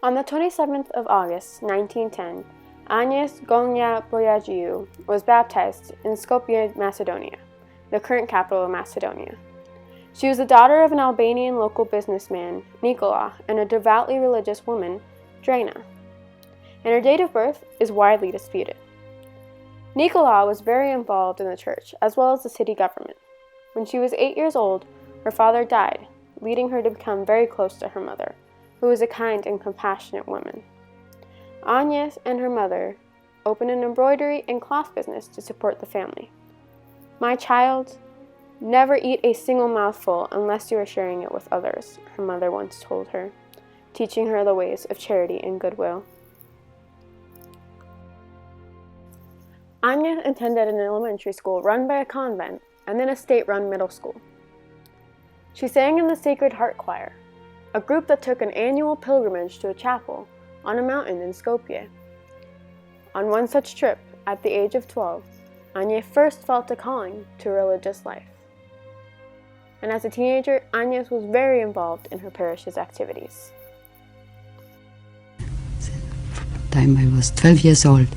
On the 27th of August, 1910, Agnes Gonya Boyagiu was baptized in Skopje, Macedonia, the current capital of Macedonia. She was the daughter of an Albanian local businessman, Nikola, and a devoutly religious woman, Drena, and her date of birth is widely disputed. Nikola was very involved in the church as well as the city government. When she was 8 years old, her father died, leading her to become very close to her mother, who was a kind and compassionate woman. Agnes and her mother opened an embroidery and cloth business to support the family. "My child, never eat a single mouthful unless you are sharing it with others," her mother once told her, teaching her the ways of charity and goodwill. Agnes attended an elementary school run by a convent and then a state-run middle school. She sang in the Sacred Heart Choir, a group that took an annual pilgrimage to a chapel on a mountain in Skopje. On one such trip, at the age of 12, Agnes first felt a calling to religious life. And as a teenager, Agnes was very involved in her parish's activities. Time I was 12 years old.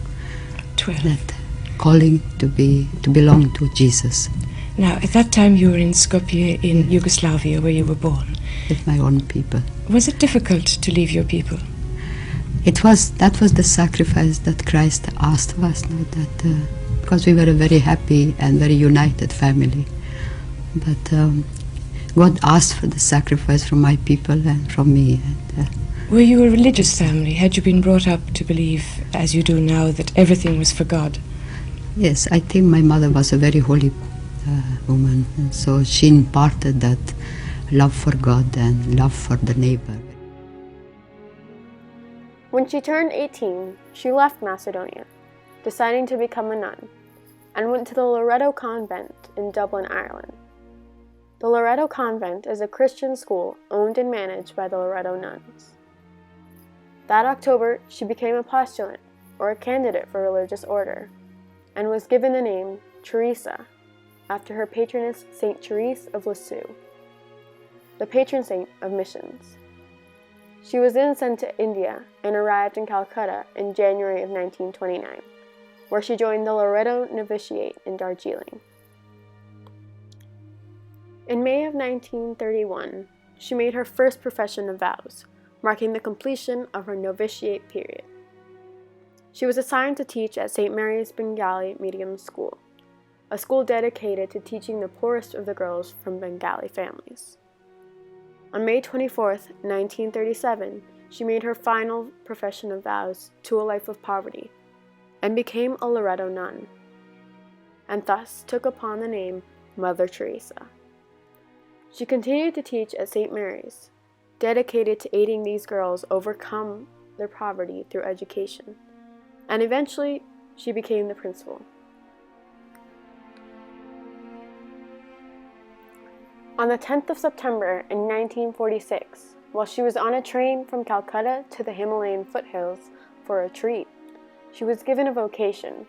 12. That calling to belong to Jesus. Now, at that time you were in Skopje in Yugoslavia, where you were born. With my own people. Was it difficult to leave your people? That was the sacrifice that Christ asked of us, because we were a very happy and very united family. But God asked for the sacrifice from my people and from me. Were you a religious family? Had you been brought up to believe, as you do now, that everything was for God? Yes, I think my mother was a very holy woman, and so she imparted that love for God and love for the neighbor. When she turned 18, she left Macedonia, deciding to become a nun, and went to the Loreto Convent in Dublin, Ireland. The Loreto Convent is a Christian school owned and managed by the Loreto nuns. That October, she became a postulant, or a candidate for religious order, and was given the name Teresa, after her patroness Saint Therese of Lisieux, the patron saint of missions. She was then sent to India and arrived in Calcutta in January of 1929, where she joined the Loreto Novitiate in Darjeeling. In May of 1931, she made her first profession of vows, marking the completion of her novitiate period. She was assigned to teach at St. Mary's Bengali Medium School, a school dedicated to teaching the poorest of the girls from Bengali families. On May 24, 1937, she made her final profession of vows to a life of poverty and became a Loreto nun, and thus took upon the name Mother Teresa. She continued to teach at St. Mary's, dedicated to aiding these girls overcome their poverty through education, and eventually she became the principal. On the 10th of September in 1946, while she was on a train from Calcutta to the Himalayan foothills for a retreat, she was given a vocation,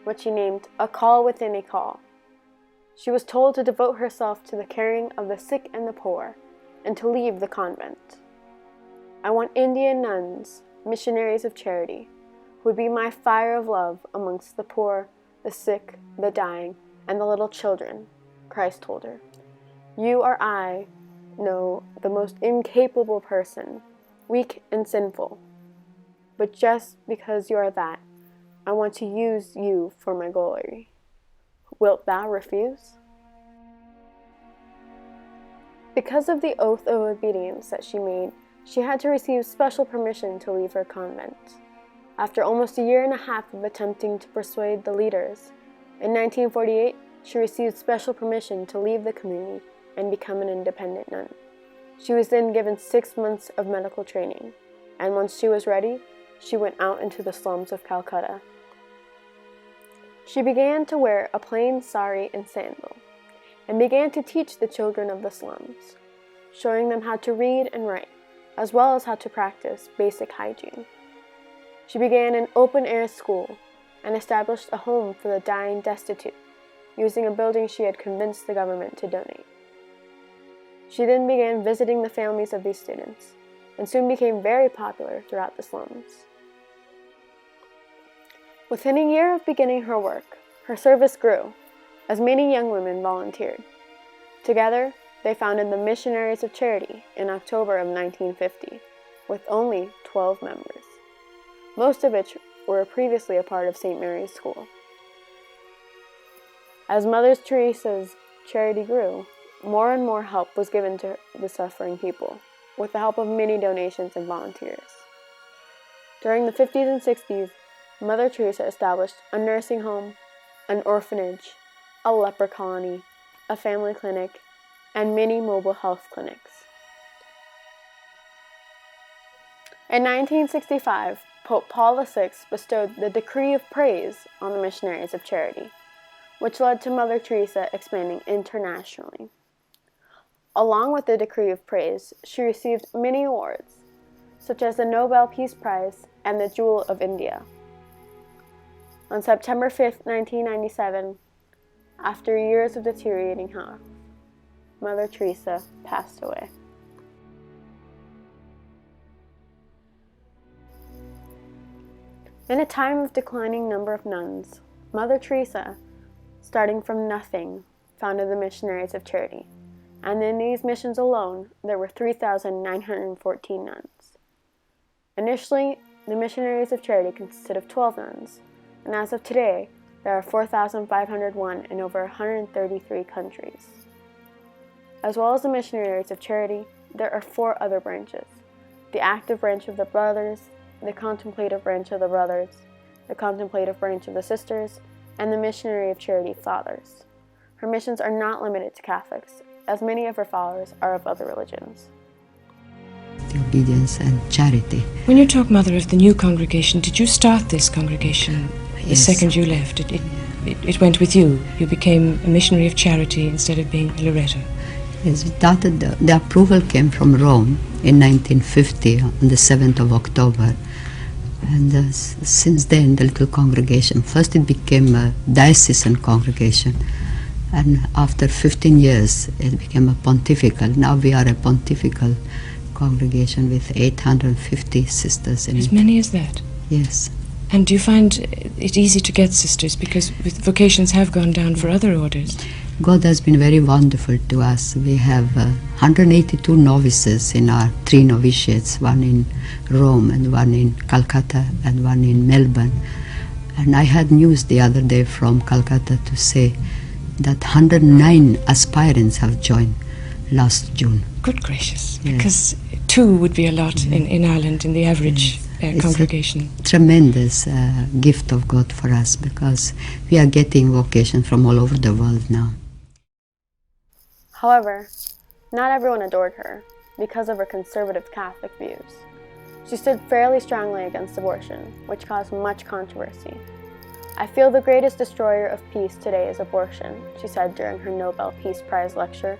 which she named A Call Within a Call. She was told to devote herself to the caring of the sick and the poor, and to leave the convent. "I want Indian nuns, missionaries of charity, who would be my fire of love amongst the poor, the sick, the dying, and the little children," Christ told her. "You or I know the most incapable person, weak and sinful. But just because you are that, I want to use you for my glory. Wilt thou refuse?" Because of the oath of obedience that she made, she had to receive special permission to leave her convent. After almost a year and a half of attempting to persuade the leaders, in 1948, she received special permission to leave the community and become an independent nun. She was then given 6 months of medical training, and once she was ready, she went out into the slums of Calcutta. She began to wear a plain sari and sandal, and began to teach the children of the slums, showing them how to read and write, as well as how to practice basic hygiene. She began an open-air school and established a home for the dying destitute, using a building she had convinced the government to donate. She then began visiting the families of these students, and soon became very popular throughout the slums. Within a year of beginning her work, her service grew, as many young women volunteered. Together, they founded the Missionaries of Charity in October of 1950, with only 12 members, most of which were previously a part of St. Mary's School. As Mother Teresa's charity grew, more and more help was given to the suffering people, with the help of many donations and volunteers. During the 50s and 60s, Mother Teresa established a nursing home, an orphanage, a leper colony, a family clinic, and many mobile health clinics. In 1965, Pope Paul VI bestowed the Decree of Praise on the Missionaries of Charity, which led to Mother Teresa expanding internationally. Along with the Decree of Praise, she received many awards, such as the Nobel Peace Prize and the Jewel of India. On September 5, 1997, after years of deteriorating health, Mother Teresa passed away. In a time of declining number of nuns, Mother Teresa, starting from nothing, founded the Missionaries of Charity, and in these missions alone, there were 3,914 nuns. Initially, the Missionaries of Charity consisted of 12 nuns, and as of today, there are 4,501 in over 133 countries. As well as the Missionaries of Charity, there are 4 other branches: the active branch of the brothers, the contemplative branch of the brothers, the contemplative branch of the sisters, and the Missionary of Charity fathers. Her missions are not limited to Catholics, as many of her followers are of other religions. The obedience and charity. When you talk, Mother, of the new congregation, did you start this congregation the Yes. second you left? It went with you. You became a missionary of charity instead of being a Loreto. Yes, we started, the approval came from Rome in 1950 on the 7th of October. And since then, the little congregation, first it became a diocesan congregation, and after 15 years it became a pontifical. Now we are a pontifical congregation with 850 sisters in it. As many as that? Yes. And do you find it easy to get sisters, because vocations have gone down for other orders? God has been very wonderful to us. We have 182 novices in our 3 novitiates, one in Rome and one in Calcutta and one in Melbourne. And I had news the other day from Calcutta to say that 109 aspirants have joined last June. Good gracious, Yes. because 2 would be a lot in Ireland, in the average congregation. It's a tremendous gift of God for us, because we are getting vocation from all over the world now. However, not everyone adored her because of her conservative Catholic views. She stood fairly strongly against abortion, which caused much controversy. "I feel the greatest destroyer of peace today is abortion," she said during her Nobel Peace Prize lecture.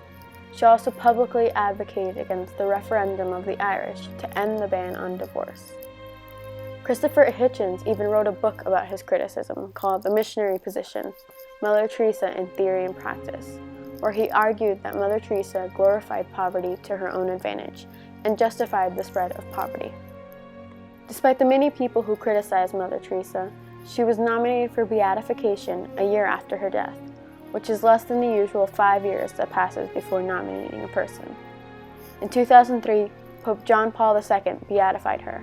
She also publicly advocated against the referendum of the Irish to end the ban on divorce. Christopher Hitchens even wrote a book about his criticism called The Missionary Position, Mother Teresa in Theory and Practice, where he argued that Mother Teresa glorified poverty to her own advantage and justified the spread of poverty. Despite the many people who criticized Mother Teresa, she was nominated for beatification a year after her death, which is less than the usual 5 years that passes before nominating a person. In 2003, Pope John Paul II beatified her.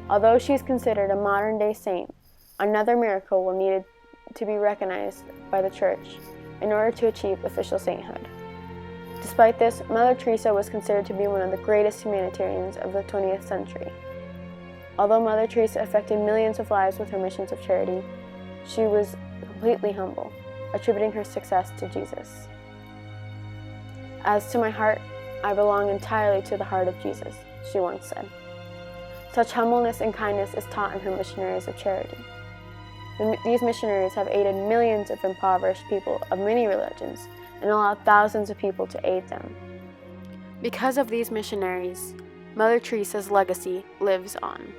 Although she is considered a modern-day saint, another miracle will need to be recognized by the Church in order to achieve official sainthood. Despite this, Mother Teresa was considered to be one of the greatest humanitarians of the 20th century. Although Mother Teresa affected millions of lives with her missions of charity, she was completely humble, attributing her success to Jesus. "As to my heart, I belong entirely to the heart of Jesus," she once said. Such humbleness and kindness is taught in her Missionaries of Charity. These missionaries have aided millions of impoverished people of many religions and allowed thousands of people to aid them. Because of these missionaries, Mother Teresa's legacy lives on.